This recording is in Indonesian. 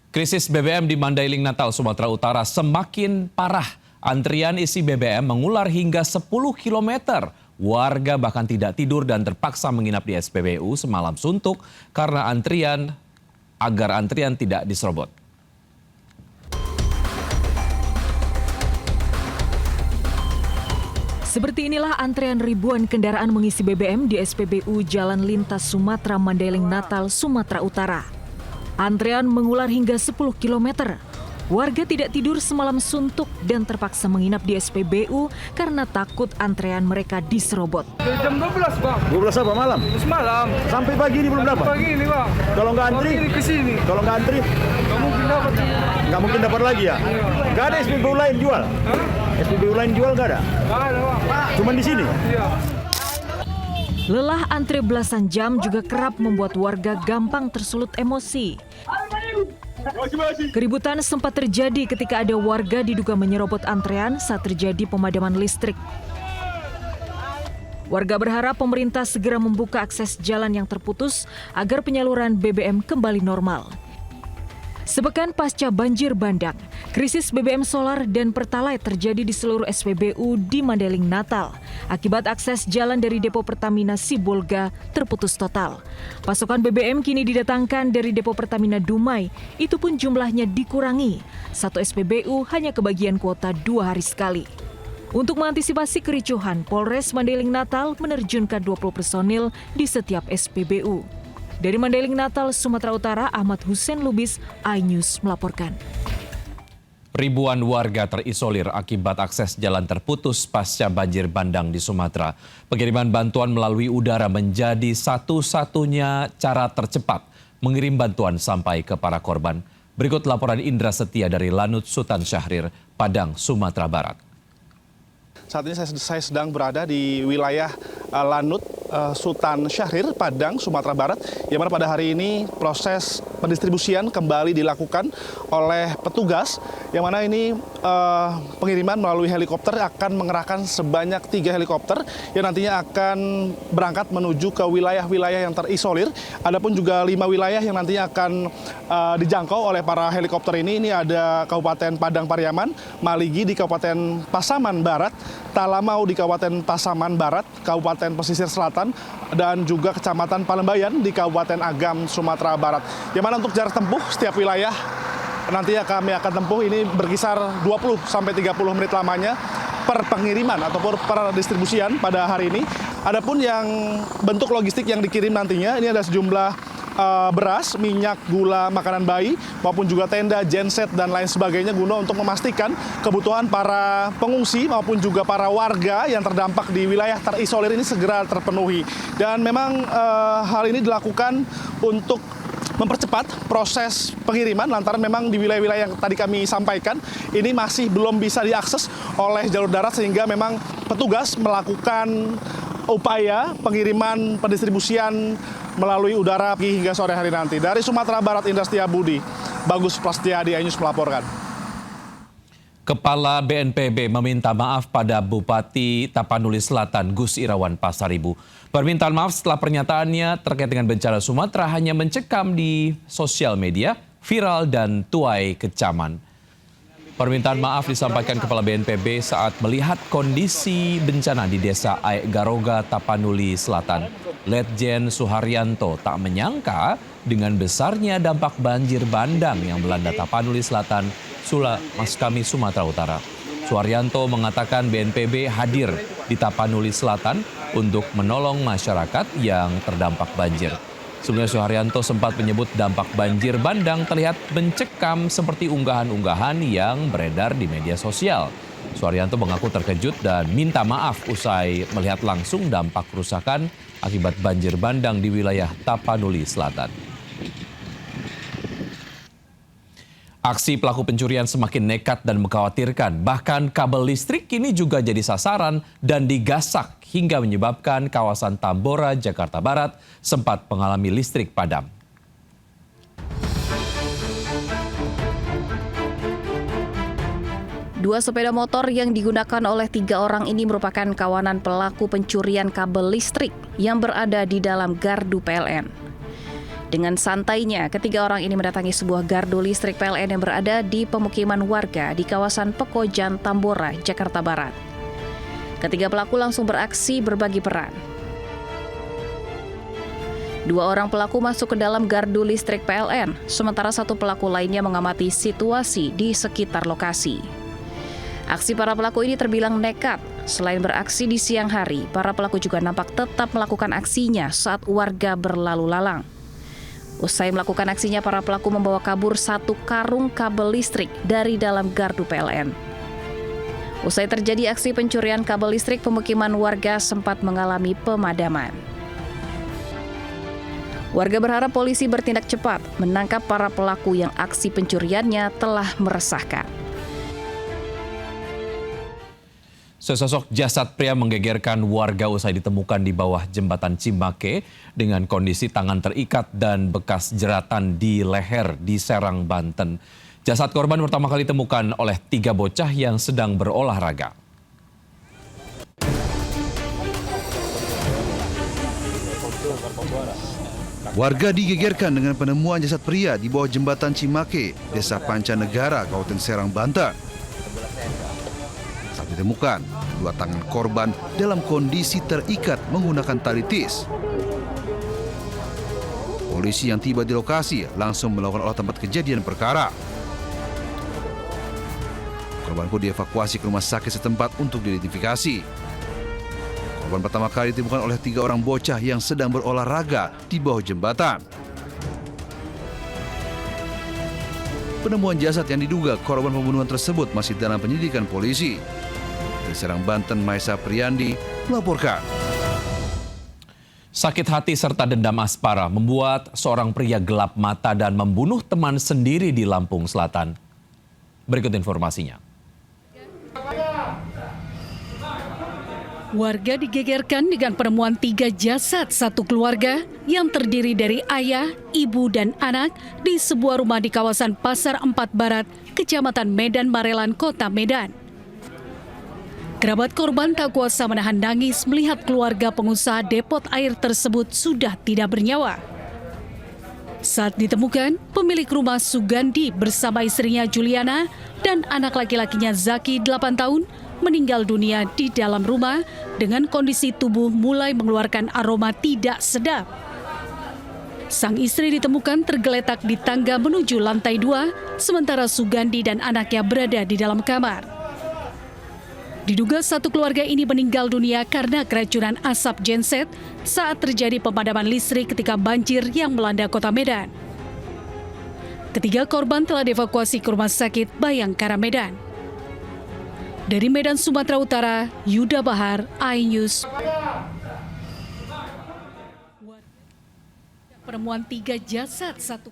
Krisis BBM di Mandailing Natal, Sumatera Utara semakin parah. Antrian isi BBM mengular hingga 10 km. Warga bahkan tidak tidur dan terpaksa menginap di SPBU semalam suntuk karena agar antrian tidak diserobot. Seperti inilah antrean ribuan kendaraan mengisi BBM di SPBU Jalan Lintas Sumatera Mandailing Natal, Sumatera Utara. Antrean mengular hingga 10 km. Warga tidak tidur semalam suntuk dan terpaksa menginap di SPBU karena takut antrean mereka diserobot. Dari jam 12, Bang. 12 apa malam? Semalam. Sampai pagi ini belum dapat? Pagi ini, Bang. Kalau nggak antri? Pagi ini ke sini. Kalau nggak antri? Nggak mungkin dapat. Nggak mungkin dapat lagi ya? Nggak ada SPBU lain jual? Hah? SPBU lain jual nggak ada? Nggak ada, Bang. Cuman di sini? Iya. Lelah antre belasan jam juga kerap membuat warga gampang tersulut emosi. Keributan sempat terjadi ketika ada warga diduga menyerobot antrean saat terjadi pemadaman listrik. Warga berharap pemerintah segera membuka akses jalan yang terputus agar penyaluran BBM kembali normal. Sepekan pasca banjir bandang, krisis BBM solar dan Pertalite terjadi di seluruh SPBU di Mandailing Natal. Akibat akses jalan dari depo Pertamina Sibolga terputus total. Pasokan BBM kini didatangkan dari depo Pertamina Dumai, itu pun jumlahnya dikurangi. Satu SPBU hanya kebagian kuota 2 hari sekali. Untuk mengantisipasi kericuhan, Polres Mandailing Natal menerjunkan 20 personil di setiap SPBU. Dari Mandailing Natal, Sumatera Utara, Ahmad Hussein Lubis, iNews melaporkan. Ribuan warga terisolir akibat akses jalan terputus pasca banjir bandang di Sumatera. Pengiriman bantuan melalui udara menjadi satu-satunya cara tercepat mengirim bantuan sampai ke para korban. Berikut laporan Indra Setia dari Lanut Sultan Syahrir, Padang, Sumatera Barat. Saat ini saya sedang berada di wilayah Lanut Sultan Syahrir, Padang, Sumatera Barat, yang mana pada hari ini proses pendistribusian kembali dilakukan oleh petugas, yang mana ini pengiriman melalui helikopter akan mengerahkan sebanyak 3 helikopter yang nantinya akan berangkat menuju ke wilayah-wilayah yang terisolir. Adapun juga 5 wilayah yang nantinya akan dijangkau oleh para helikopter ini. Ini ada Kabupaten Padang Pariaman, Maligi di Kabupaten Pasaman Barat, Talamau di Kabupaten Pasaman Barat, Kabupaten Pesisir Selatan, dan juga Kecamatan Palembayan di Kabupaten Agam, Sumatera Barat. Yang mana untuk jarak tempuh setiap wilayah nantinya kami akan tempuh ini berkisar 20-30 menit lamanya per pengiriman ataupun per distribusian pada hari ini. Adapun yang bentuk logistik yang dikirim nantinya, ini ada sejumlah beras, minyak, gula, makanan bayi, maupun juga tenda, genset, dan lain sebagainya guna untuk memastikan kebutuhan para pengungsi maupun juga para warga yang terdampak di wilayah terisolir ini segera terpenuhi. Dan memang hal ini dilakukan untuk mempercepat proses pengiriman lantaran memang di wilayah-wilayah yang tadi kami sampaikan ini masih belum bisa diakses oleh jalur darat, sehingga memang petugas melakukan upaya pengiriman pendistribusian melalui udara hingga sore hari nanti. Dari Sumatera Barat, Indra Setia Budi, Bagus Prastiadi, iNews melaporkan. Kepala BNPB meminta maaf pada Bupati Tapanuli Selatan Gus Irawan Pasaribu. Permintaan maaf setelah pernyataannya terkait dengan bencana Sumatera hanya mencekam di sosial media, viral dan tuai kecaman. Permintaan maaf disampaikan Kepala BNPB saat melihat kondisi bencana di Desa Aek Garoga, Tapanuli Selatan. Letjen Suharyanto tak menyangka dengan besarnya dampak banjir bandang yang melanda Tapanuli Selatan, Sumatera Utara. Suharyanto mengatakan BNPB hadir di Tapanuli Selatan untuk menolong masyarakat yang terdampak banjir. Sebelumnya Suharyanto sempat menyebut dampak banjir bandang terlihat mencekam seperti unggahan-unggahan yang beredar di media sosial. Suharyanto mengaku terkejut dan minta maaf usai melihat langsung dampak kerusakan akibat banjir bandang di wilayah Tapanuli Selatan. Aksi pelaku pencurian semakin nekat dan mengkhawatirkan. Bahkan kabel listrik kini juga jadi sasaran dan digasak hingga menyebabkan kawasan Tambora, Jakarta Barat sempat mengalami listrik padam. Dua sepeda motor yang digunakan oleh 3 orang ini merupakan kawanan pelaku pencurian kabel listrik yang berada di dalam gardu PLN. Dengan santainya, ketiga orang ini mendatangi sebuah gardu listrik PLN yang berada di pemukiman warga di kawasan Pekojan, Tambora, Jakarta Barat. Ketiga pelaku langsung beraksi berbagi peran. Dua orang pelaku masuk ke dalam gardu listrik PLN, sementara satu pelaku lainnya mengamati situasi di sekitar lokasi. Aksi para pelaku ini terbilang nekat. Selain beraksi di siang hari, para pelaku juga nampak tetap melakukan aksinya saat warga berlalu lalang. Usai melakukan aksinya, para pelaku membawa kabur 1 karung kabel listrik dari dalam gardu PLN. Usai terjadi aksi pencurian kabel listrik, pemukiman warga sempat mengalami pemadaman. Warga berharap polisi bertindak cepat menangkap para pelaku yang aksi pencuriannya telah meresahkan. Sesosok jasad pria menggegerkan warga usai ditemukan di bawah jembatan Cimake dengan kondisi tangan terikat dan bekas jeratan di leher di Serang, Banten. Jasad korban pertama kali ditemukan oleh 3 bocah yang sedang berolahraga. Warga digegerkan dengan penemuan jasad pria di bawah jembatan Cimake, Desa Pancanegara, Kabupaten Serang, Banten. Saat ditemukan, 2 tangan korban dalam kondisi terikat menggunakan tali tis. Polisi yang tiba di lokasi langsung melakukan olah tempat kejadian perkara. Korban pun dievakuasi ke rumah sakit setempat untuk diidentifikasi. Korban pertama kali ditemukan oleh 3 orang bocah yang sedang berolahraga di bawah jembatan. Penemuan jasad yang diduga korban pembunuhan tersebut masih dalam penyelidikan polisi. Dari Serang, Banten, Maesa Priyandi melaporkan. Sakit hati serta dendam aspara membuat seorang pria gelap mata dan membunuh teman sendiri di Lampung Selatan. Berikut informasinya. Warga digegerkan dengan penemuan 3 jasad satu keluarga yang terdiri dari ayah, ibu, dan anak di sebuah rumah di kawasan Pasar 4 Barat, Kecamatan Medan Marelan, Kota Medan. Kerabat korban tak kuasa menahan tangis melihat keluarga pengusaha depot air tersebut sudah tidak bernyawa. Saat ditemukan, pemilik rumah Sugandi bersama istrinya Juliana dan anak laki-lakinya Zaki 8 tahun meninggal dunia di dalam rumah dengan kondisi tubuh mulai mengeluarkan aroma tidak sedap. Sang istri ditemukan tergeletak di tangga menuju lantai 2, sementara Sugandi dan anaknya berada di dalam kamar. Diduga satu keluarga ini meninggal dunia karena keracunan asap genset saat terjadi pemadaman listrik ketika banjir yang melanda Kota Medan. Ketiga korban telah dievakuasi ke Rumah Sakit Bayangkara Medan. Dari Medan, Sumatera Utara, Yuda Bahar, iNews. Penemuan 3 jasad satu